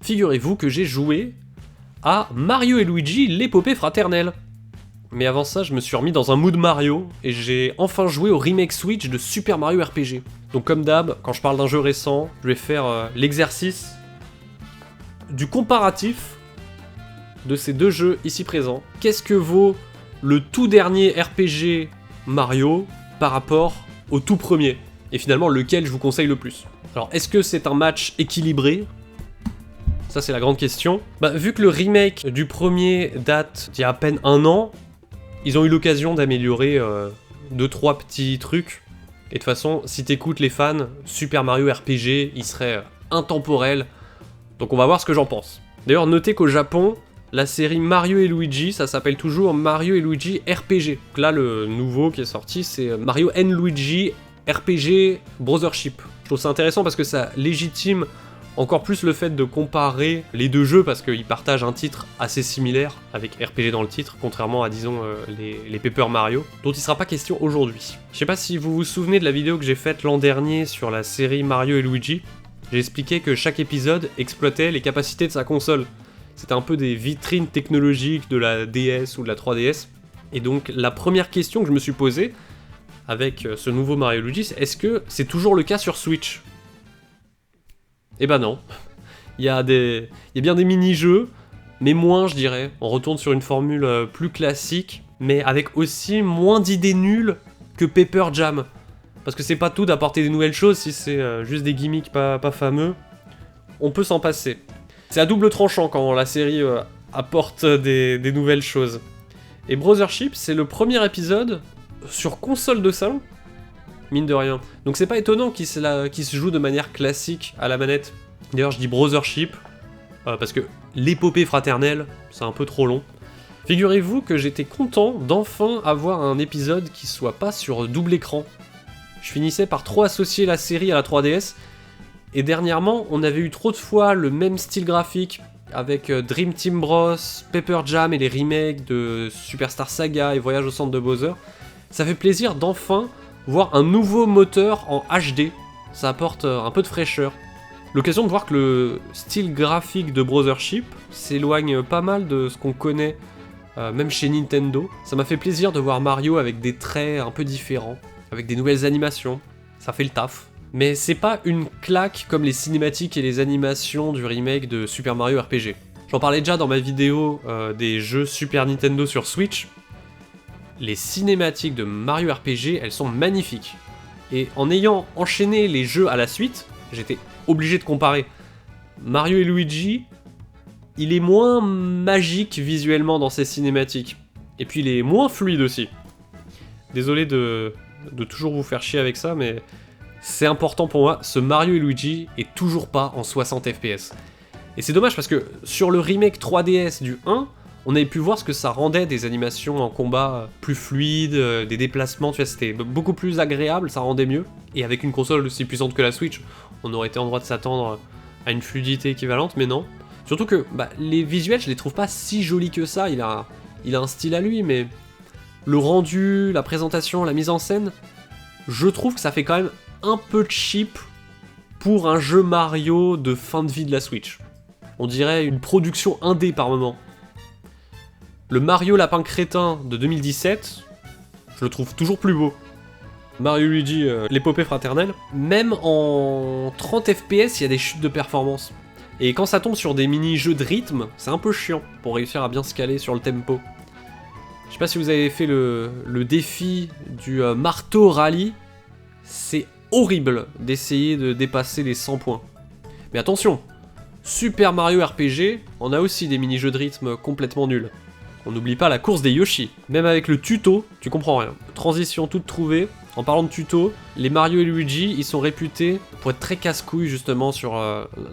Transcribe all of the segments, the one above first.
figurez-vous que j'ai joué à Mario et Luigi, l'épopée fraternelle. Mais avant ça, je me suis remis dans un mood Mario, et j'ai enfin joué au remake Switch de Super Mario RPG. Donc comme d'hab, quand je parle d'un jeu récent, je vais faire l'exercice du comparatif de ces deux jeux ici présents. Qu'est-ce que vaut le tout dernier RPG Mario par rapport au tout premier? Et finalement, lequel je vous conseille le plus? Alors, est-ce que c'est un match équilibré? Ça, c'est la grande question. Vu que le remake du premier date d'il y a à peine un an, ils ont eu l'occasion d'améliorer 2-3 petits trucs. Et de toute façon, si t'écoutes les fans, Super Mario RPG, il serait intemporel. Donc on va voir ce que j'en pense. D'ailleurs, notez qu'au Japon, la série Mario et Luigi, ça s'appelle toujours Mario et Luigi RPG. Donc là, le nouveau qui est sorti, c'est Mario & Luigi RPG Brothership. Je trouve ça intéressant parce que ça légitime encore plus le fait de comparer les deux jeux parce qu'ils partagent un titre assez similaire avec RPG dans le titre, contrairement à, disons, les Paper Mario, dont il sera pas question aujourd'hui. Je sais pas si vous vous souvenez de la vidéo que j'ai faite l'an dernier sur la série Mario et Luigi. J'ai expliqué que chaque épisode exploitait les capacités de sa console. C'était un peu des vitrines technologiques de la DS ou de la 3DS. Et donc la première question que je me suis posée avec ce nouveau Mario et Luigi, c'est est-ce que c'est toujours le cas sur Switch ? Eh ben non. Il y a bien des mini-jeux, mais moins je dirais. On retourne sur une formule plus classique, mais avec aussi moins d'idées nulles que Paper Jam. Parce que c'est pas tout d'apporter des nouvelles choses, si c'est juste des gimmicks pas fameux, on peut s'en passer. C'est à double tranchant quand la série apporte des nouvelles choses. Et Brothership, c'est le premier épisode sur console de salon, mine de rien. Donc c'est pas étonnant qu'il se joue de manière classique à la manette. D'ailleurs je dis Brothership, parce que l'épopée fraternelle, c'est un peu trop long. Figurez-vous que j'étais content d'enfin avoir un épisode qui soit pas sur double écran. Je finissais par trop associer la série à la 3DS, et dernièrement on avait eu trop de fois le même style graphique, avec Dream Team Bros, Paper Jam et les remakes de Superstar Saga et Voyage au centre de Bowser. Ça fait plaisir d'enfin voir un nouveau moteur en HD, ça apporte un peu de fraîcheur. L'occasion de voir que le style graphique de Brothership s'éloigne pas mal de ce qu'on connaît, même chez Nintendo. Ça m'a fait plaisir de voir Mario avec des traits un peu différents, avec des nouvelles animations, ça fait le taf. Mais c'est pas une claque comme les cinématiques et les animations du remake de Super Mario RPG. J'en parlais déjà dans ma vidéo des jeux Super Nintendo sur Switch. Les cinématiques de Mario RPG, elles sont magnifiques. Et en ayant enchaîné les jeux à la suite, j'étais obligé de comparer. Mario et Luigi, il est moins magique visuellement dans ses cinématiques. Et puis il est moins fluide aussi. Désolé de toujours vous faire chier avec ça, mais c'est important pour moi, ce Mario et Luigi est toujours pas en 60 fps. Et c'est dommage parce que sur le remake 3DS du 1, on avait pu voir ce que ça rendait des animations en combat plus fluides, des déplacements, tu vois, c'était beaucoup plus agréable, ça rendait mieux. Et avec une console aussi puissante que la Switch, on aurait été en droit de s'attendre à une fluidité équivalente, mais non. Surtout que les visuels, je les trouve pas si jolis que ça, il a un style à lui, mais le rendu, la présentation, la mise en scène, je trouve que ça fait quand même un peu cheap pour un jeu Mario de fin de vie de la Switch. On dirait une production indé par moment. Le Mario Lapin Crétin de 2017, je le trouve toujours plus beau. Mario Luigi, l'épopée fraternelle, même en 30 fps, il y a des chutes de performance. Et quand ça tombe sur des mini-jeux de rythme, c'est un peu chiant pour réussir à bien se caler sur le tempo. Je sais pas si vous avez fait le défi du marteau rallye, c'est horrible d'essayer de dépasser les 100 points. Mais attention, Super Mario RPG, on a aussi des mini-jeux de rythme complètement nuls. On n'oublie pas la course des Yoshi. Même avec le tuto, tu comprends rien. Transition toute trouvée. En parlant de tuto, les Mario et Luigi, ils sont réputés pour être très casse-couilles justement sur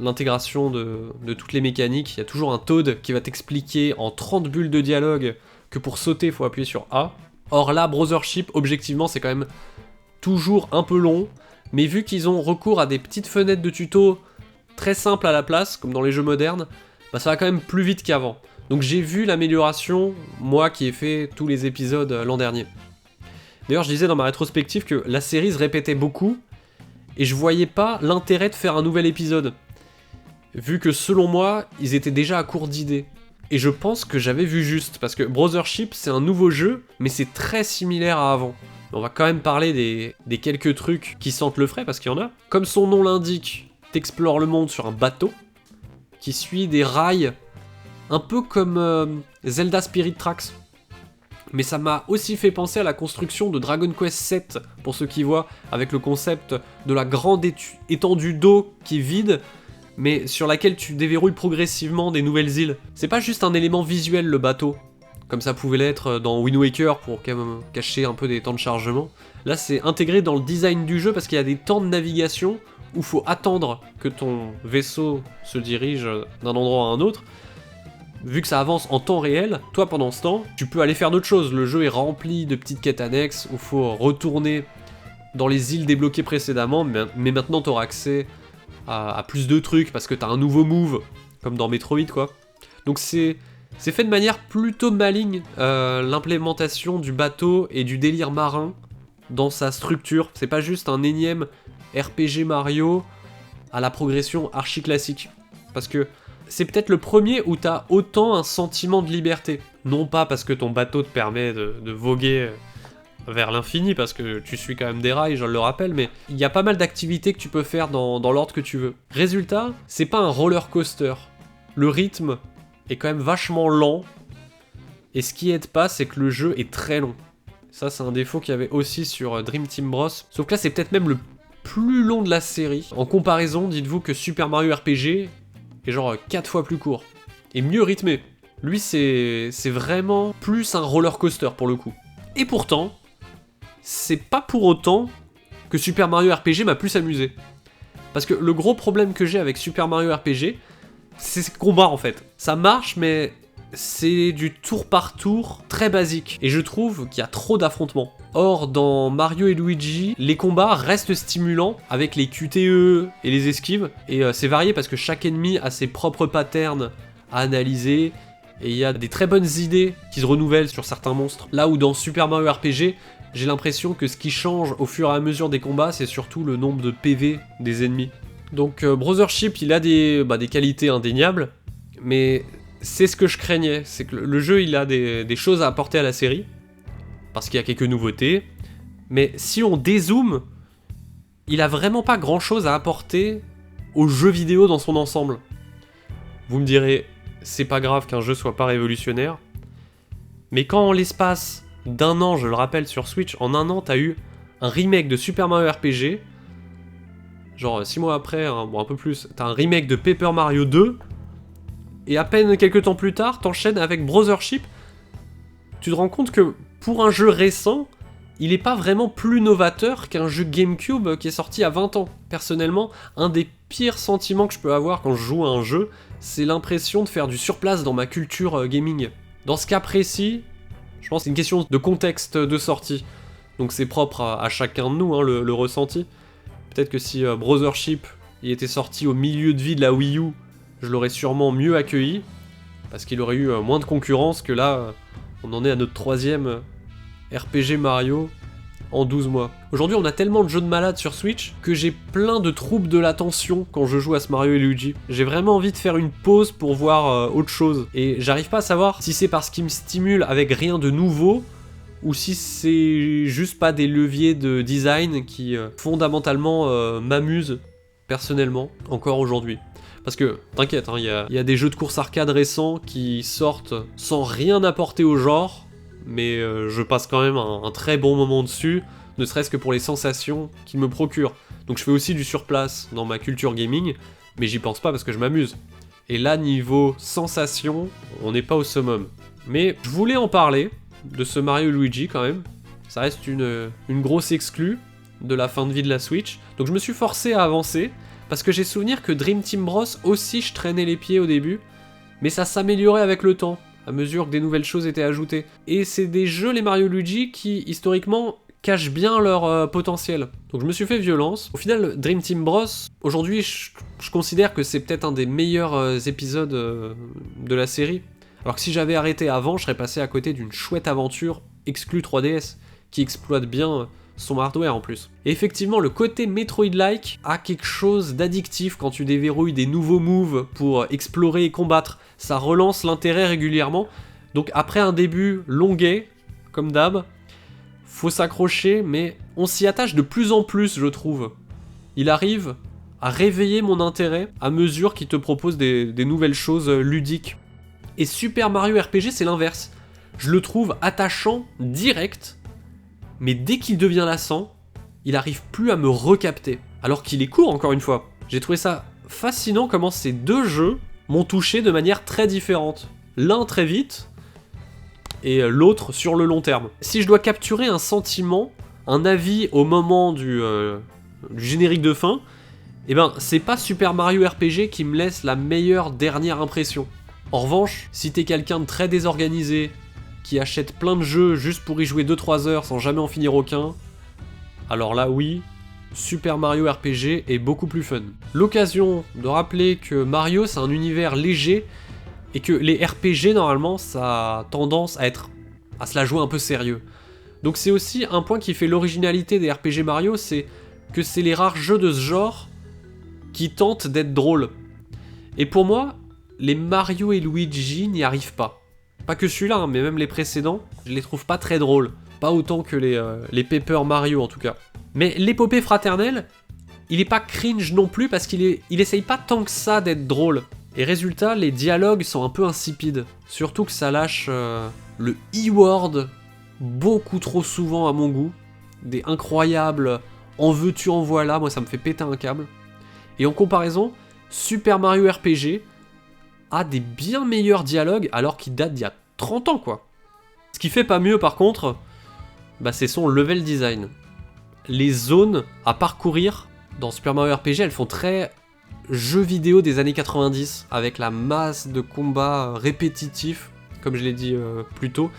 l'intégration de toutes les mécaniques. Il y a toujours un Toad qui va t'expliquer en 30 bulles de dialogue que pour sauter, il faut appuyer sur A. Or là, Brothership, objectivement, c'est quand même toujours un peu long. Mais vu qu'ils ont recours à des petites fenêtres de tuto très simples à la place, comme dans les jeux modernes, ça va quand même plus vite qu'avant. Donc j'ai vu l'amélioration, moi qui ai fait tous les épisodes l'an dernier. D'ailleurs je disais dans ma rétrospective que la série se répétait beaucoup, et je voyais pas l'intérêt de faire un nouvel épisode. vu que selon moi, ils étaient déjà à court d'idées. Et je pense que j'avais vu juste, parce que Brothership, c'est un nouveau jeu, mais c'est très similaire à avant. On va quand même parler des quelques trucs qui sentent le frais, parce qu'il y en a. Comme son nom l'indique, t'explores le monde sur un bateau, qui suit des rails, un peu comme Zelda Spirit Tracks. Mais ça m'a aussi fait penser à la construction de Dragon Quest VII, pour ceux qui voient, avec le concept de la grande étendue d'eau qui est vide, mais sur laquelle tu déverrouilles progressivement des nouvelles îles. C'est pas juste un élément visuel le bateau, comme ça pouvait l'être dans Wind Waker pour cacher un peu des temps de chargement. Là c'est intégré dans le design du jeu parce qu'il y a des temps de navigation où faut attendre que ton vaisseau se dirige d'un endroit à un autre. Vu que ça avance en temps réel, toi pendant ce temps, tu peux aller faire d'autres choses. Le jeu est rempli de petites quêtes annexes où faut retourner dans les îles débloquées précédemment, mais maintenant t'auras accès à plus de trucs parce que t'as un nouveau move, comme dans Metroid quoi. Donc c'est fait de manière plutôt maligne, l'implémentation du bateau et du délire marin dans sa structure. C'est pas juste un énième RPG Mario à la progression archi classique. Parce que c'est peut-être le premier où t'as autant un sentiment de liberté. Non pas parce que ton bateau te permet de voguer vers l'infini, parce que tu suis quand même des rails, je le rappelle, mais il y a pas mal d'activités que tu peux faire dans l'ordre que tu veux. Résultat, c'est pas un roller coaster. Le rythme est quand même vachement lent, et ce qui aide pas, c'est que le jeu est très long. Ça, c'est un défaut qu'il y avait aussi sur Dream Team Bros. Sauf que là, c'est peut-être même le plus long de la série. En comparaison, dites-vous que Super Mario RPG est genre 4 fois plus court, et mieux rythmé. Lui, c'est vraiment plus un roller coaster pour le coup. Et pourtant, c'est pas pour autant que Super Mario RPG m'a plus amusé. Parce que le gros problème que j'ai avec Super Mario RPG, c'est ces combats en fait. Ça marche, mais c'est du tour par tour très basique. Et je trouve qu'il y a trop d'affrontements. Or, dans Mario et Luigi, les combats restent stimulants avec les QTE et les esquives. Et c'est varié parce que chaque ennemi a ses propres patterns à analyser. Et il y a des très bonnes idées qui se renouvellent sur certains monstres. Là où dans Super Mario RPG, j'ai l'impression que ce qui change au fur et à mesure des combats, c'est surtout le nombre de PV des ennemis. Donc Brothership, il a des qualités indéniables, mais c'est ce que je craignais, c'est que le jeu, il a des choses à apporter à la série, parce qu'il y a quelques nouveautés, mais si on dézoome, il a vraiment pas grand chose à apporter au jeu vidéo dans son ensemble. Vous me direz, c'est pas grave qu'un jeu soit pas révolutionnaire, mais quand en l'espace d'un an, je le rappelle sur Switch, en un an, t'as eu un remake de Super Mario RPG, genre 6 mois après, bon un peu plus, t'as un remake de Paper Mario 2, et à peine quelques temps plus tard, t'enchaînes avec Brothership. Tu te rends compte que pour un jeu récent, il est pas vraiment plus novateur qu'un jeu GameCube qui est sorti à 20 ans. Personnellement, un des pires sentiments que je peux avoir quand je joue à un jeu, c'est l'impression de faire du surplace dans ma culture gaming. Dans ce cas précis, je pense que c'est une question de contexte de sortie. Donc c'est propre à chacun de nous, hein, le ressenti. Peut-être que si Brothership il était sorti au milieu de vie de la Wii U, je l'aurais sûrement mieux accueilli, parce qu'il aurait eu moins de concurrence que là, on en est à notre 3e RPG Mario en 12 mois. Aujourd'hui, on a tellement de jeux de malades sur Switch que j'ai plein de troubles de l'attention quand je joue à ce Mario et Luigi. J'ai vraiment envie de faire une pause pour voir autre chose. Et j'arrive pas à savoir si c'est parce qu'il me stimule avec rien de nouveau, ou si c'est juste pas des leviers de design qui fondamentalement m'amusent personnellement encore aujourd'hui. Parce que, t'inquiète, il y a des jeux de course arcade récents qui sortent sans rien apporter au genre, mais je passe quand même un très bon moment dessus, ne serait-ce que pour les sensations qu'ils me procurent. Donc je fais aussi du surplace dans ma culture gaming, mais j'y pense pas parce que je m'amuse. Et là, niveau sensation, on n'est pas au summum. Mais je voulais en parler, de ce Mario Luigi quand même. Ça reste une grosse exclue de la fin de vie de la Switch. Donc je me suis forcé à avancer, parce que j'ai souvenir que Dream Team Bros aussi je traînais les pieds au début, mais ça s'améliorait avec le temps, à mesure que des nouvelles choses étaient ajoutées. Et c'est des jeux, les Mario Luigi, qui historiquement cachent bien leur potentiel. Donc je me suis fait violence. Au final, Dream Team Bros, aujourd'hui je considère que c'est peut-être un des meilleurs épisodes de la série. Alors que si j'avais arrêté avant, je serais passé à côté d'une chouette aventure exclue 3DS, qui exploite bien son hardware en plus. Et effectivement, le côté Metroid-like a quelque chose d'addictif quand tu déverrouilles des nouveaux moves pour explorer et combattre. Ça relance l'intérêt régulièrement. Donc après un début longuet, comme d'hab, faut s'accrocher, mais on s'y attache de plus en plus, je trouve. Il arrive à réveiller mon intérêt à mesure qu'il te propose des nouvelles choses ludiques. Et Super Mario RPG, c'est l'inverse. Je le trouve attachant direct, mais dès qu'il devient lassant, il arrive plus à me recapter. Alors qu'il est court, encore une fois. J'ai trouvé ça fascinant comment ces deux jeux m'ont touché de manière très différente. L'un très vite, et l'autre sur le long terme. Si je dois capturer un sentiment, un avis au moment du générique de fin, eh ben c'est pas Super Mario RPG qui me laisse la meilleure dernière impression. En revanche, si t'es quelqu'un de très désorganisé, qui achète plein de jeux juste pour y jouer 2-3 heures sans jamais en finir aucun, alors là oui, Super Mario RPG est beaucoup plus fun. L'occasion de rappeler que Mario c'est un univers léger et que les RPG normalement ça a tendance à se la jouer un peu sérieux. Donc c'est aussi un point qui fait l'originalité des RPG Mario, c'est que c'est les rares jeux de ce genre qui tentent d'être drôles. Et pour moi, les Mario et Luigi n'y arrivent pas. Pas que celui-là, hein, mais même les précédents, je les trouve pas très drôles. Pas autant que les Paper Mario en tout cas. Mais l'épopée fraternelle, il est pas cringe non plus parce il essaye pas tant que ça d'être drôle. Et résultat, les dialogues sont un peu insipides. Surtout que ça lâche le E-word beaucoup trop souvent à mon goût. Des incroyables en veux-tu en voilà, moi ça me fait péter un câble. Et en comparaison, Super Mario RPG a des bien meilleurs dialogues alors qu'il date d'il y a 30 ans quoi. Ce qui fait pas mieux par contre, bah, c'est son level design. Les zones à parcourir dans Super Mario RPG, elles font très jeux vidéo des années 90, avec la masse de combats répétitifs, comme je l'ai dit plus tôt,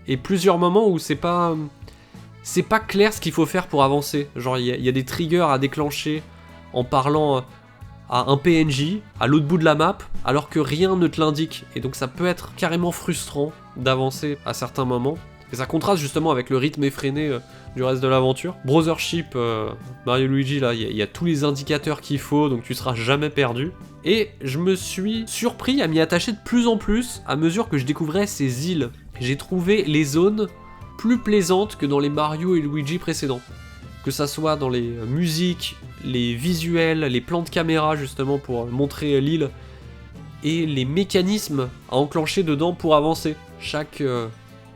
et plusieurs moments où c'est pas clair ce qu'il faut faire pour avancer. Genre il y a des triggers à déclencher en parlant à un PNJ à l'autre bout de la map, alors que rien ne te l'indique, et donc ça peut être carrément frustrant d'avancer à certains moments. Et ça contraste justement avec le rythme effréné du reste de l'aventure. Brothership, Mario Luigi, là, il y a tous les indicateurs qu'il faut, donc tu seras jamais perdu. Et je me suis surpris à m'y attacher de plus en plus à mesure que je découvrais ces îles. J'ai trouvé les zones plus plaisantes que dans les Mario et Luigi précédents. Que ça soit dans les musiques, les visuels, les plans de caméra justement pour montrer l'île, et les mécanismes à enclencher dedans pour avancer. Chaque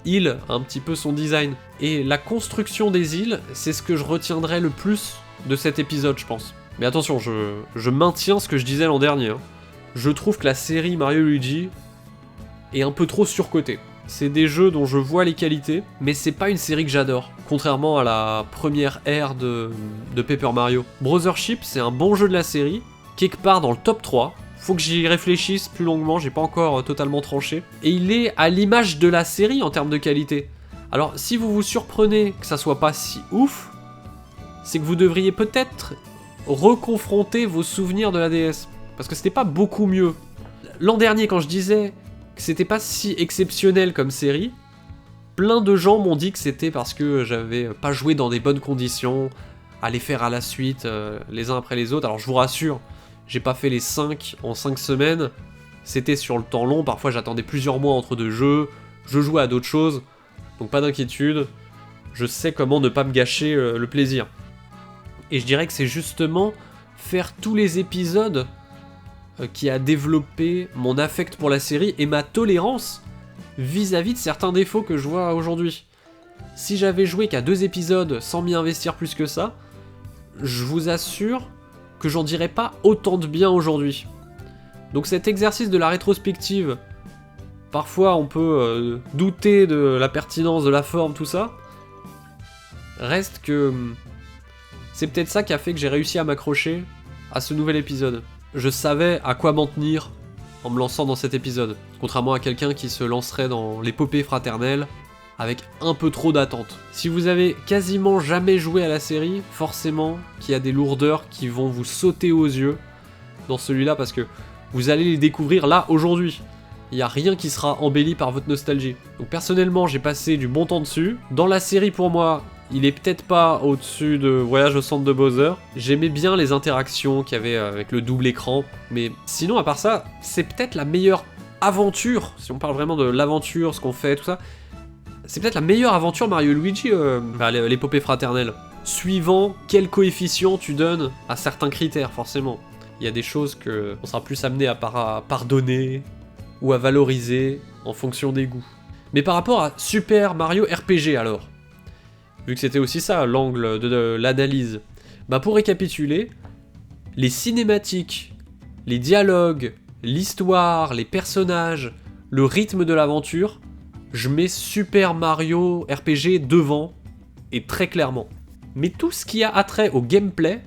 île a un petit peu son design. Et la construction des îles, c'est ce que je retiendrai le plus de cet épisode, je pense. Mais attention, je maintiens ce que je disais l'an dernier. Hein. Je trouve que la série Mario Luigi est un peu trop surcotée. C'est des jeux dont je vois les qualités, mais c'est pas une série que j'adore, contrairement à la première ère de Paper Mario. Brothership, c'est un bon jeu de la série, quelque part dans le top 3, faut que j'y réfléchisse plus longuement, j'ai pas encore totalement tranché, et il est à l'image de la série en termes de qualité. Alors si vous vous surprenez que ça soit pas si ouf, c'est que vous devriez peut-être reconfronter vos souvenirs de la DS, parce que c'était pas beaucoup mieux. L'an dernier, quand je disais que c'était pas si exceptionnel comme série, plein de gens m'ont dit que c'était parce que j'avais pas joué dans des bonnes conditions, à les faire à la suite, les uns après les autres. Alors je vous rassure, j'ai pas fait les 5 en 5 semaines, c'était sur le temps long, parfois j'attendais plusieurs mois entre deux jeux, je jouais à d'autres choses, donc pas d'inquiétude, je sais comment ne pas me gâcher le plaisir. Et je dirais que c'est justement faire tous les épisodes qui a développé mon affect pour la série et ma tolérance vis-à-vis de certains défauts que je vois aujourd'hui. Si j'avais joué qu'à 2 épisodes sans m'y investir plus que ça, je vous assure que j'en dirais pas autant de bien aujourd'hui. Donc cet exercice de la rétrospective, parfois on peut douter de la pertinence de la forme, tout ça, reste que c'est peut-être ça qui a fait que j'ai réussi à m'accrocher à ce nouvel épisode. Je savais à quoi m'en tenir en me lançant dans cet épisode, contrairement à quelqu'un qui se lancerait dans l'épopée fraternelle avec un peu trop d'attente. Si vous avez quasiment jamais joué à la série, forcément qu'il y a des lourdeurs qui vont vous sauter aux yeux dans celui-là, parce que vous allez les découvrir là, aujourd'hui. Il n'y a rien qui sera embelli par votre nostalgie. Donc personnellement, j'ai passé du bon temps dessus. Dans la série, pour moi, Il est peut-être pas au-dessus de Voyage au centre de Bowser. J'aimais bien les interactions qu'il y avait avec le double écran. Mais sinon, à part ça, c'est peut-être la meilleure aventure, si on parle vraiment de l'aventure, ce qu'on fait, tout ça. C'est peut-être la meilleure aventure Mario et Luigi, l'épopée fraternelle. Suivant quel coefficient tu donnes à certains critères, forcément. Il y a des choses que on sera plus amené à pardonner ou à valoriser en fonction des goûts. Mais par rapport à Super Mario RPG alors, vu que c'était aussi ça l'angle de l'analyse, bah pour récapituler, les cinématiques, les dialogues, l'histoire, les personnages, le rythme de l'aventure, je mets Super Mario RPG devant, et très clairement. Mais tout ce qui a attrait au gameplay,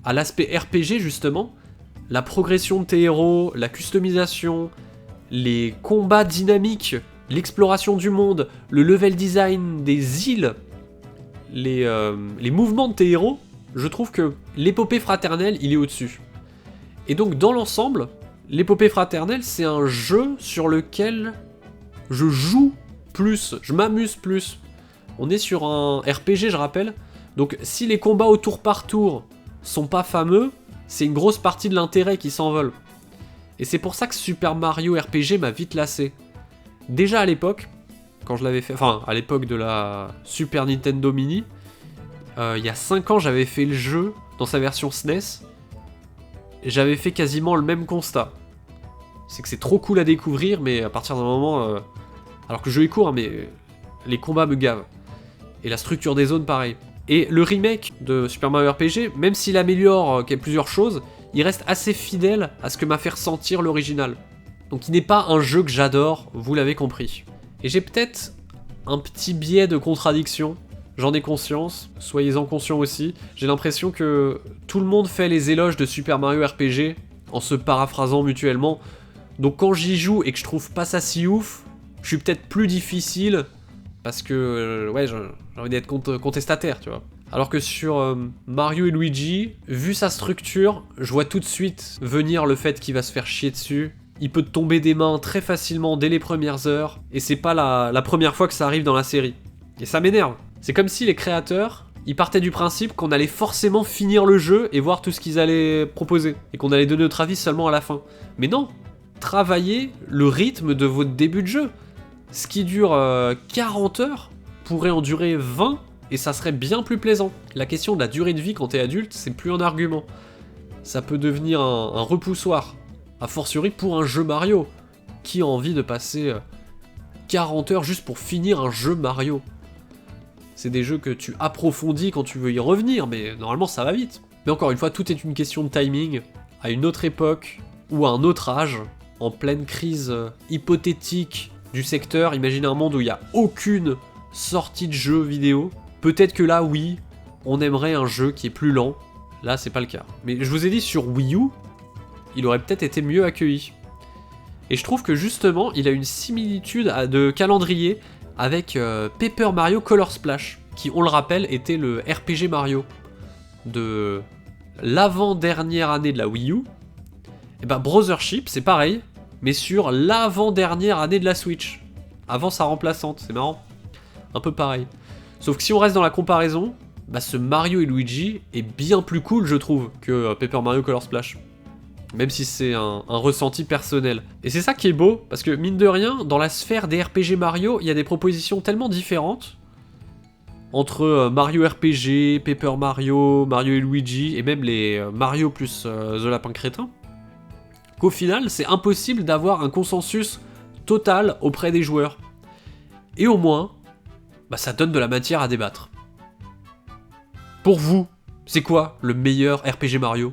à l'aspect RPG justement, la progression de tes héros, la customisation, les combats dynamiques, l'exploration du monde, le level design des îles, les mouvements de tes héros, je trouve que l'épopée fraternelle, il est au-dessus. Et donc dans l'ensemble, l'épopée fraternelle, c'est un jeu sur lequel je joue plus, je m'amuse plus. On est sur un RPG, je rappelle, donc si les combats au tour par tour sont pas fameux, c'est une grosse partie de l'intérêt qui s'envole. Et c'est pour ça que Super Mario RPG m'a vite lassé. Déjà à l'époque, quand je l'avais fait, enfin à l'époque de la Super Nintendo Mini, il y a 5 ans j'avais fait le jeu dans sa version SNES, et j'avais fait quasiment le même constat. C'est que c'est trop cool à découvrir, mais à partir d'un moment, alors que le jeu est court, hein, mais les combats me gavent. Et la structure des zones pareil. Et le remake de Super Mario RPG, même s'il améliore plusieurs choses, il reste assez fidèle à ce que m'a fait ressentir l'original. Donc il n'est pas un jeu que j'adore, vous l'avez compris. Et j'ai peut-être un petit biais de contradiction, j'en ai conscience, soyez-en conscients aussi. J'ai l'impression que tout le monde fait les éloges de Super Mario RPG en se paraphrasant mutuellement. Donc quand j'y joue et que je trouve pas ça si ouf, je suis peut-être plus difficile parce que ouais, j'ai envie d'être contestataire, tu vois. Alors que sur Mario et Luigi, vu sa structure, je vois tout de suite venir le fait qu'il va se faire chier dessus. Il peut tomber des mains très facilement dès les premières heures, et c'est pas la première fois que ça arrive dans la série. Et ça m'énerve. C'est comme si les créateurs, ils partaient du principe qu'on allait forcément finir le jeu et voir tout ce qu'ils allaient proposer, et qu'on allait donner notre avis seulement à la fin. Mais non, travaillez le rythme de votre début de jeu. Ce qui dure 40 heures pourrait en durer 20, et ça serait bien plus plaisant. La question de la durée de vie quand t'es adulte, c'est plus un argument. Ça peut devenir un repoussoir. A fortiori pour un jeu Mario. Qui a envie de passer 40 heures juste pour finir un jeu Mario? C'est des jeux que tu approfondis quand tu veux y revenir, mais normalement ça va vite. Mais encore une fois, tout est une question de timing. À une autre époque, ou à un autre âge, en pleine crise hypothétique du secteur, imaginez un monde où il n'y a aucune sortie de jeu vidéo. Peut-être que là, oui, on aimerait un jeu qui est plus lent. Là, c'est pas le cas. Mais je vous ai dit, sur Wii U, il aurait peut-être été mieux accueilli. Et je trouve que justement, il a une similitude de calendrier avec Paper Mario Color Splash, qui, on le rappelle, était le RPG Mario de l'avant-dernière année de la Wii U. Et ben Brothership, c'est pareil, mais sur l'avant-dernière année de la Switch, avant sa remplaçante, c'est marrant. Un peu pareil. Sauf que si on reste dans la comparaison, bah ce Mario et Luigi est bien plus cool, je trouve, que Paper Mario Color Splash. Même si c'est un ressenti personnel. Et c'est ça qui est beau, parce que mine de rien, dans la sphère des RPG Mario, il y a des propositions tellement différentes, entre Mario RPG, Paper Mario, Mario et Luigi, et même les Mario plus The Lapin Crétin, qu'au final, c'est impossible d'avoir un consensus total auprès des joueurs. Et au moins, bah ça donne de la matière à débattre. Pour vous, c'est quoi le meilleur RPG Mario ?